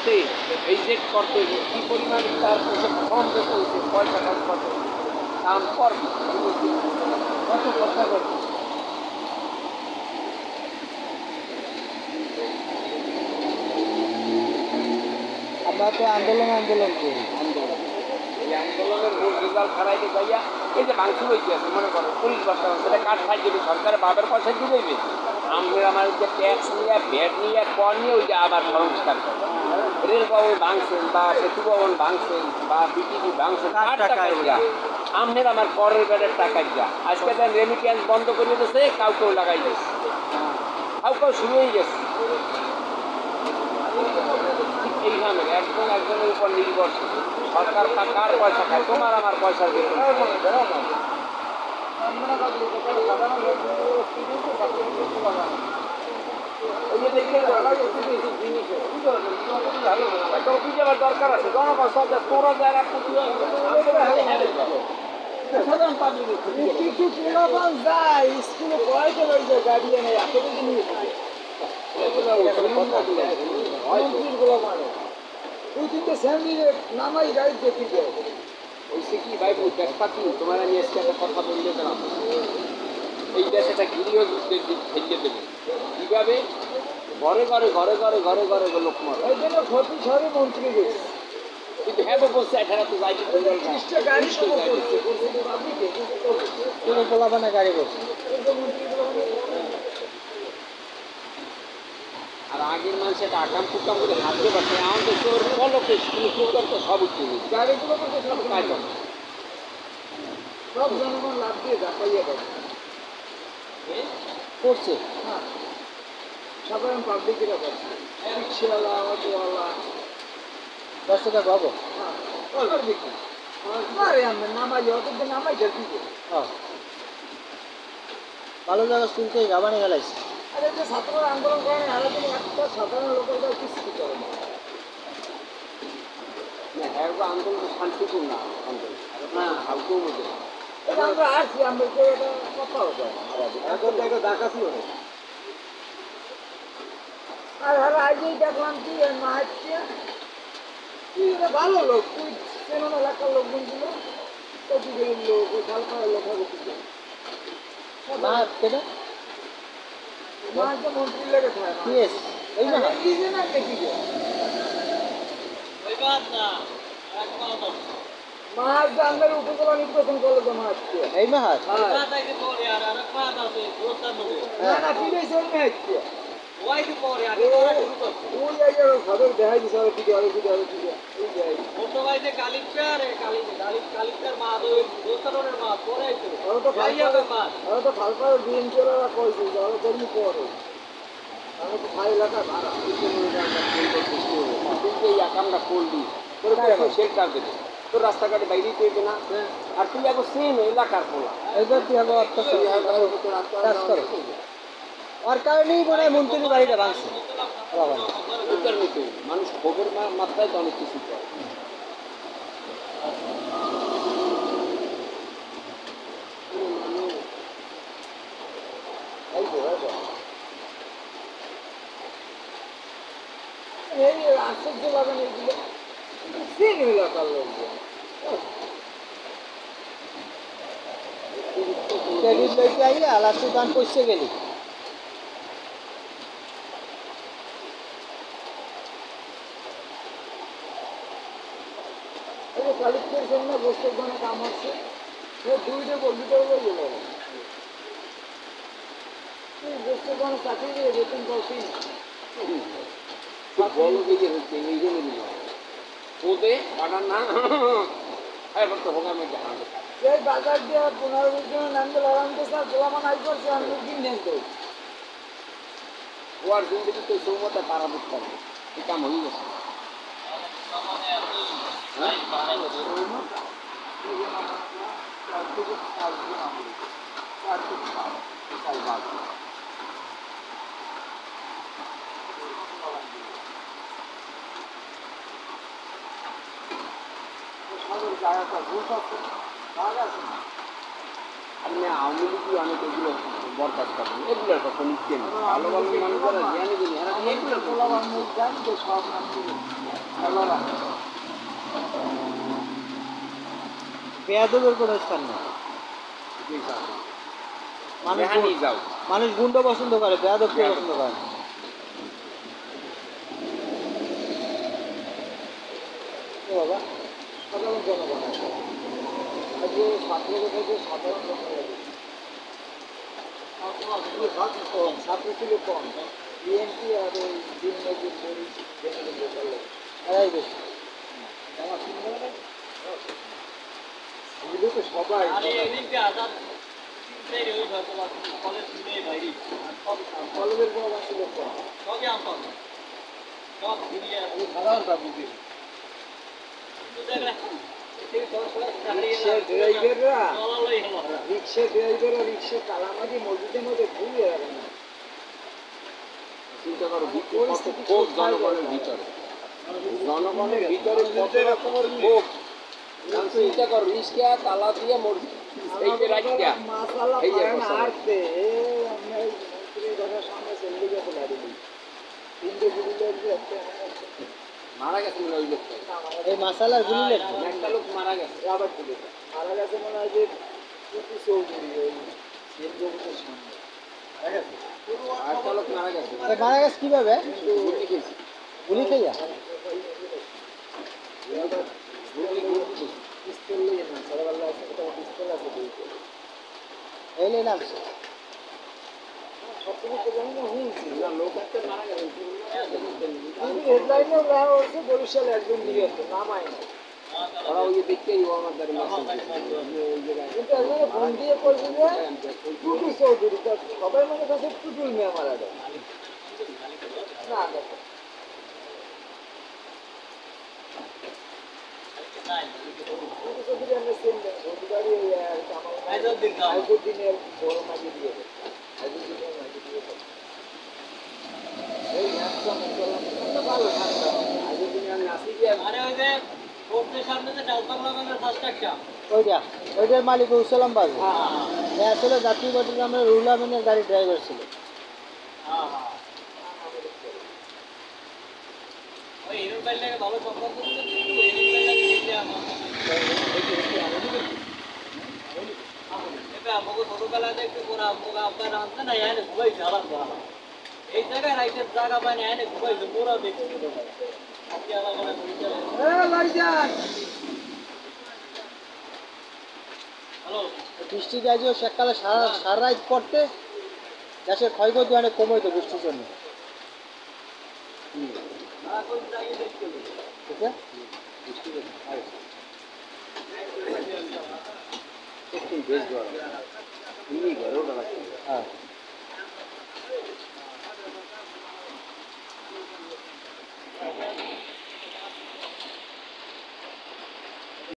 করতে এই যে করতে কী পরিমাণ তার ফর্ম পেতে হয়েছে পয়সা খরচ করতে কাম করবে কত খরচা করবে। আমরা তো আন্দোলন করি আন্দোলন এই আন্দোলনের মূল রেজাল্ট খারাইতে যাইয়া এই যে মাংস হয়েছে আছে মনে করো 40 বস্তা সেটা কাঠ খাই দেবে সরকারের বাবার পয়সা দিয়ে দেবে। আমার যে ট্যাক্স নিয়ে ভ্যাট নিয়ে কর নিয়ে ওই যে আবার সংস্কার করে রেল ভবন ভাঙছেন বা সেতু ভবন ভাঙছেন বা বিটিভি ভাঙছেন কার টাকা ওরা আমনের আমার করের বেড়ের টাকা যা আজকে তার রেমিটেন্স বন্ধ করে দিয়েছে কাউকেও লাগাই দিয়েছে কাউ শুরু হয়ে গেছে। এইখানে একজন একজনের উপর নির্ভরশীল সরকার কার পয়সা খায় তোমার আমার পয়সার বেতন দরকার আছে জনগণ সব তোরা যারা সাধারণ পাবলিক কিছু পোলাপান যায় স্কুলে পড়াইতে লাগছে গাড়ি এনে এত জিনিস দুই তিনটে স্যান্ডেলে নামাই গাড়ি দেখি ওইসে কি ভাই ব্যাপার কি তোমার আমি আজকে একটা কথা বললে গেলাম এই দেশ একটা গৃহ যুদ্ধের দিক ফেলিয়ে দেবে কীভাবে ঘরে ঘরে ঘরে ঘরে ঘরে ঘরে লোক মারে ওই জন্য ক্ষতি সরে মন্ত্রী গেছে কিন্তু হ্যাঁ বলছে এখানে তো যাইতে গাড়ি কোনো পোলাপানে গাড়ি করছে আর আগের মানুষ একটা আকাম কুকাম করে হাঁটতে পারছে আমাদের তোর পলকে কুকার তো সব উঠতে গেছে গাড়িগুলো করতে সব কাজ হবে সব জনগণ লাভ দিয়ে পাইয়ে দেবে করছে হ্যাঁ সাধারণ পাবলিকেরা করছে রিক্সাওয়ালা অটোওয়ালা 10 টাকা পাবো হ্যাঁ দেখি আরে আমরা নামাই অত নামাই দেখি হ্যাঁ ভালো জায়গা শুনতে গাবানে গেলাইছে আরে যে ছাত্ররা আন্দোলন করেন আলাদা একটা সাধারণ লোকের কাছে কিছু করে না হ্যাঁ আন্দোলন শান্তিপূর্ণ আন্দোলন না হালকেও মধ্যে আমরা আসছি আমরা কেউ এটা কথা হতো এখন দেখো ডাকাতি হলো আর আজই দেখলাম কি মাহাত্মা তুই ভালো লোক তুই কেন এলাকার লোকজন ছিল কতিগুলোর লোক ওই খালপাড়ার লেখাগুলো মাহাত্মা মাহাত্মা মন্ত্রীর লেগে থাকে এই না দেখি মাহাত্মা আমাদের উপজেলা নির্বাচন করলো তো মাহাত্মা এই মাহাত্মা না না কি রয়েছে ওই মাহাত্মা ওই জায়গায় খাবার দেখাই দিচ্ছে আরো দিকে আরো দিকে আরো দিকে ওই তো খালপাড়ের বিএনপিরা কইছে আরো কর্মী পরে আমি তো খাই এলাকা ভাড়া কিন্তু এই আকামটা করলি শেল্টার দেবে তোর রাস্তাঘাটে বাইরেই পেবে না আর তুই এখন সেম এলাকার পোলা এবার তুই আবার কাজ করো আর কারণেই মনে হয় মন্ত্রীর বাড়িটা ভাঙছে মানুষ খবর মাত্রায় তো অনেক কিছু করে এই আশ্চর্য লাগান এইগুলো সেম এলাকার লোকজন ক্রেডিট লইতে আইয়া লাস্টে দান পয়সা গেলি কালিকের জন্য বস্তুর জন্য কাম হচ্ছে দুইটা বলতে পারবো গেল তুই বস্তুর জন্য চাকরি দিয়ে বেতন পাচ্ছি বলো দিকে হচ্ছে এই জন্য ওদের পাঠান না এবার তো হোক আমি জানাবো সেই বাজার দিয়ে 15-20 জনের নামকে লড়ানতে স্যার গোলামান আই করছে আমি দিন নেন তো ওয়ার জিন্দগি তো সৌমতে পারা বুঝতে পারবে এই কাম হয়ে গেছে আপনি আওয়ামী লীগই অনেক এগুলো বরদাস্ত করবেন এগুলোর কথা নিচ্ছেন ভালো ভালো মানুষ যারা জ্ঞানী দিন এরা এগুলোর পোলাবার মুখ জানি তো সব নাম দিবে বেয়াদবের কোনো স্থান নেই। মানুষ নিয়ে যাও মানুষ গুন্ড পছন্দ করে, বেয়াদবকে পছন্দ করে না। ও বাবা, সাধারণ জনগণ আছে। আজকে ছাত্র থেকে সাধারণ জনগণ ছাত্র ছিল কম, বিএনপি আর ওই দিন মজুর এরাই বেশি। এগুলো তো সবাই কলেজের বড় ছিল কম, সাধারণ পাবলিক রিক্সা ড্রাইভাররা রিক্সা কালামাদি মসজিদের মধ্যে ঘুরিয়ে রাখে না। চিন্তা করো ক্ষোভ জনগণের ভিতরে জনগণের ভিতরে কত রকমের ক্ষোভ চিন্তা করো রিক্সা তালা দিয়ে মসজিদ এই যে রাখিয়া মাসালা এই যে পায় না বসানো। হাঁটতে আমরা মন্ত্রীর ঘরের সামনে চলে গেছে গাড়ি দিয়ে তিনটে গুলি লাগছে মারা গেছে মনে হয় ওই লোকটা এই মাসালার গুলি লাগছে একটা লোক মারা গেছে আবার গুলি মারা গেছে মনে হয় যে টুপি চৌধুরী ওই সেনগোবিনের সামনে একটা লোক মারা গেছে মারা গেছে কিভাবে? গুলি খেয়েছে গুলি খাইয়া পিস্তল নিয়ে না ছোটবেলা পিস্তল আছে দুইটা এলে নামছে সবকিছু জানি না হুঁছি না লোক একটা মারা গেছে হেডলাইনেও লেখা হচ্ছে বরিশাল একজন নিহত নামায় না ওরা ওই যে দেখতেই আমার দ্বারা কিন্তু একজনে ফোন দিয়ে বলছে যে টুটু চৌধুরী তা সবাই মনে করছে টুটুল মেয়ে মারা যায় না দেখো টুটু চৌধুরী আমরা চিনবেন সৌদিবাড়ি ওই আইজুদ্দিনের বড় মাঝে দিয়ে আইজুদ্দিনের মাঝে দিয়ে এই একদম ভালো ঠান্ডা আইজুদ্দিন আমি আসি যে ওইটার মালিক উসালাম বাবু আসলে জাতীয় পার্টির আমরা রুহুল আমিনের গাড়ি ড্রাইভার ছিল ছোটবেলায় একটু আপনার আনতে না ঘুমাই ঝালান এই জায়গায় রাইটের জায়গা পায় না এনে ঘুমাইছে পুরো দেখতে বৃষ্টি গাইজও সেকালে সারা রাত পড়তে দেশের ক্ষয়ক্ষতি অনেক কমইতো বৃষ্টির জন্য ঠিক আছে বেশ গরম এমনি ঘরেও ডালা হ্যাঁ